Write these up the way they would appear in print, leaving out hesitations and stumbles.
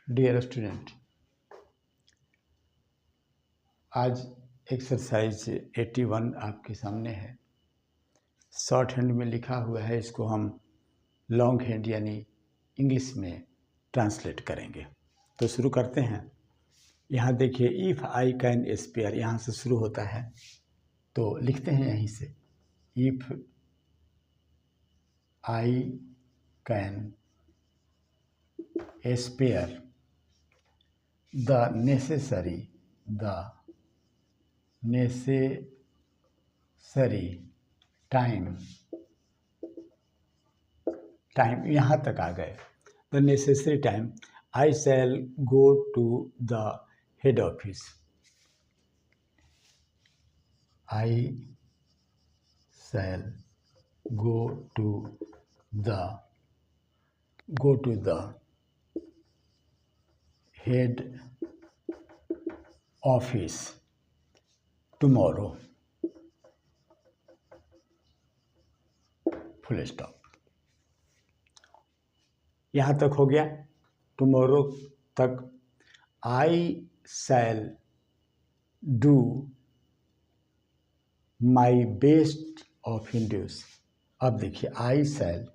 Dear student, आज exercise 81 आपके सामने है। शॉर्ट हैंड में लिखा हुआ है, इसको हम लॉन्ग हैंड यानी इंग्लिश में ट्रांसलेट करेंगे। तो शुरू करते हैं। यहाँ देखिए, इफ़ आई कैन स्पेयर, यहाँ से शुरू होता है, तो लिखते हैं यहीं से। If I can spare the necessary time यहाँ तक आ गए। The necessary time I shall go to the head office. I shall go to the head office tomorrow. Full stop. यहाँ तक हो गया। टुमारो तक I shall do my best of induce. अब देखिए, I shall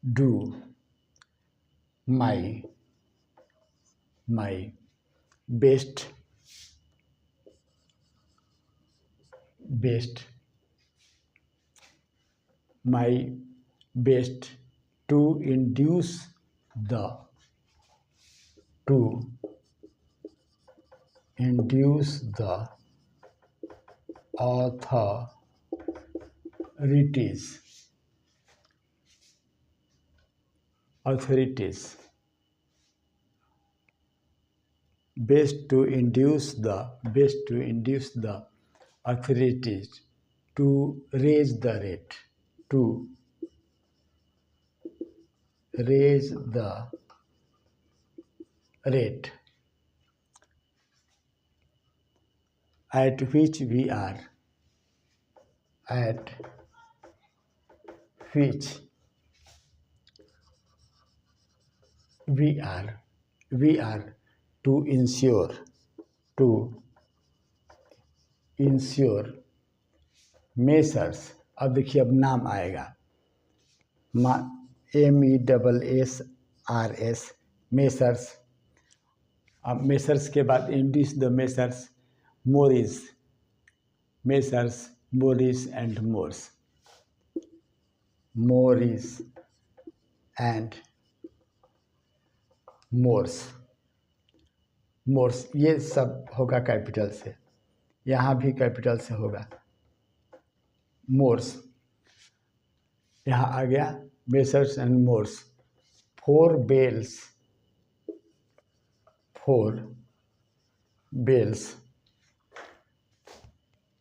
do my best to induce the authorities best to induce the authorities to raise the rate at which we are to ensure measures। अब देखिए, अब नाम आएगा MESSRS messrs. अब Messrs के बाद induce the Messrs Morris and Morse. ये सब होगा कैपिटल से, यहाँ भी कैपिटल से होगा। मोर्स यहाँ आ गया। Messrs and Morse. 4 बेल्स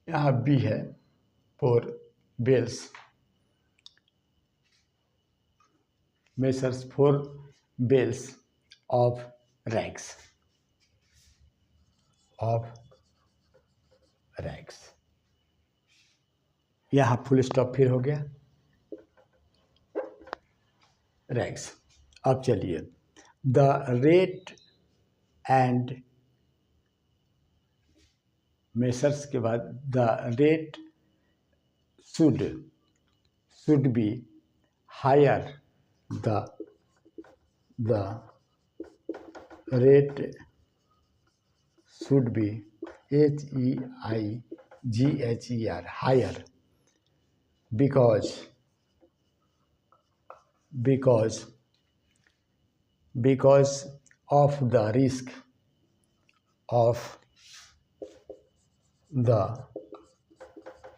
यहाँ बी है। 4 bales. Messrs 4 bales of racks यहाँ फुल स्टॉप फिर हो गया। रैक्स। अब चलिए, द रेट एंड मेसर्स के बाद the rate should be higher. The rate should be HEIGHER higher because of the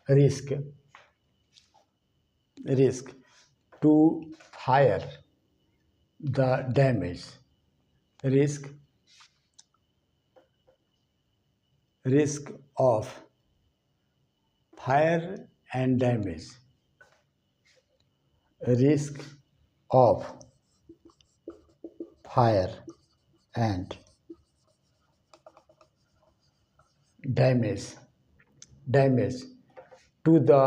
risk to fire the damage risk of fire and damage damage to the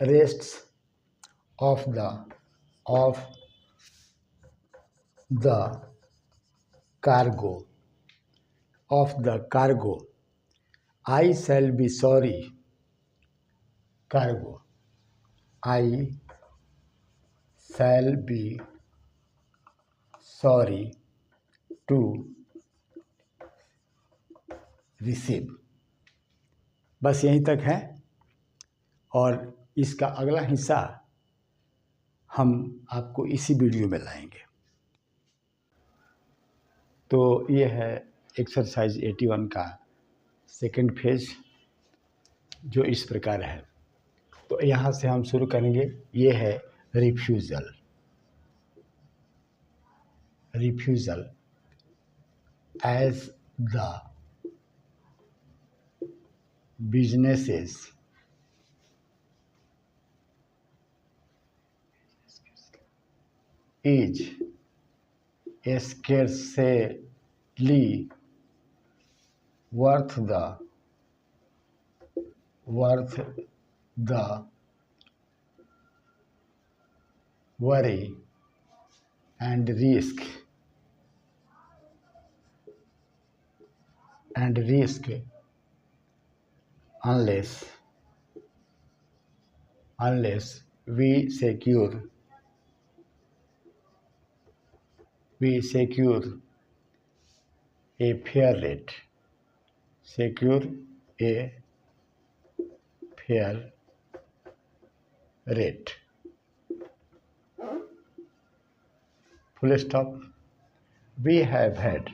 rests of the cargo I shall be sorry. Cargo. I shall be sorry to receive. बस यहीं तक है और इसका अगला हिस्सा हम आपको इसी वीडियो में लाएंगे। तो ये है एक्सरसाइज 81 का सेकंड फेज, जो इस प्रकार है। तो यहाँ से हम शुरू करेंगे। ये है refusal. Refusal as the businesses is scarcely worth the worry and risk unless we secure a fair rate. Secure a fair rate. Full stop. We have had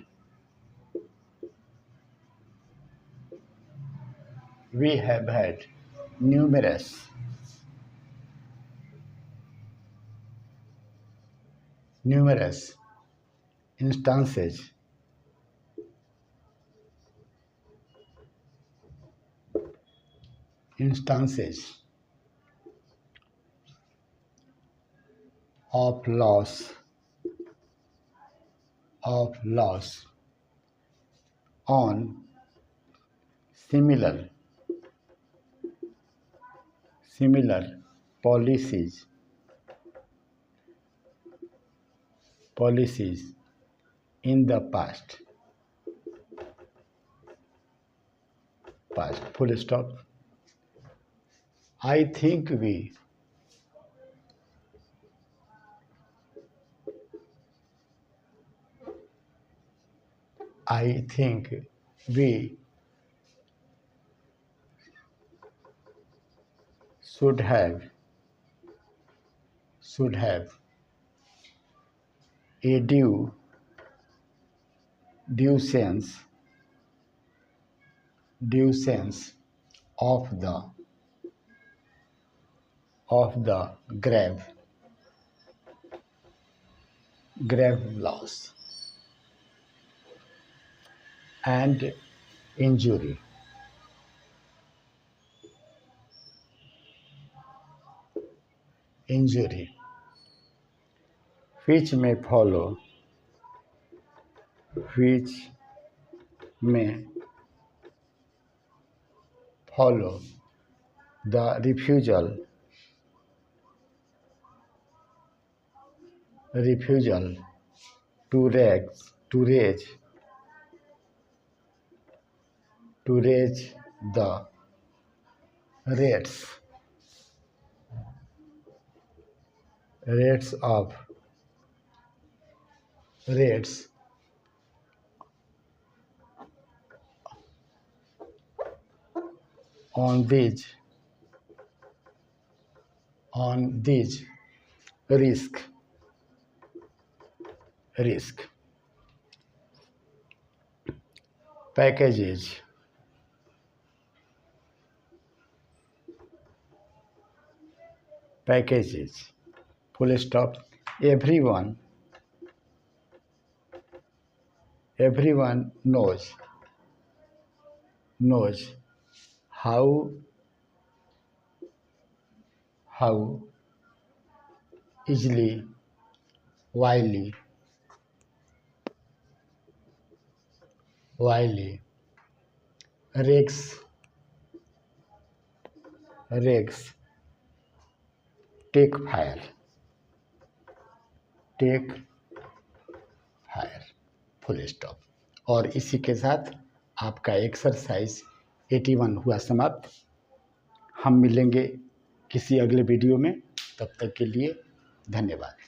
numerous instances of loss on similar policies in the past. Full stop. I think we should have a due sense of the grave loss and injury. Which may follow the refusal to raise the rates on these risk packages. Full stop. Everyone knows how easily, wily risks take fire, take fire, full stop. और इसी के साथ आपका exercise 81 हुआ समाप्त। हम मिलेंगे किसी अगले वीडियो में, तब तक के लिए धन्यवाद।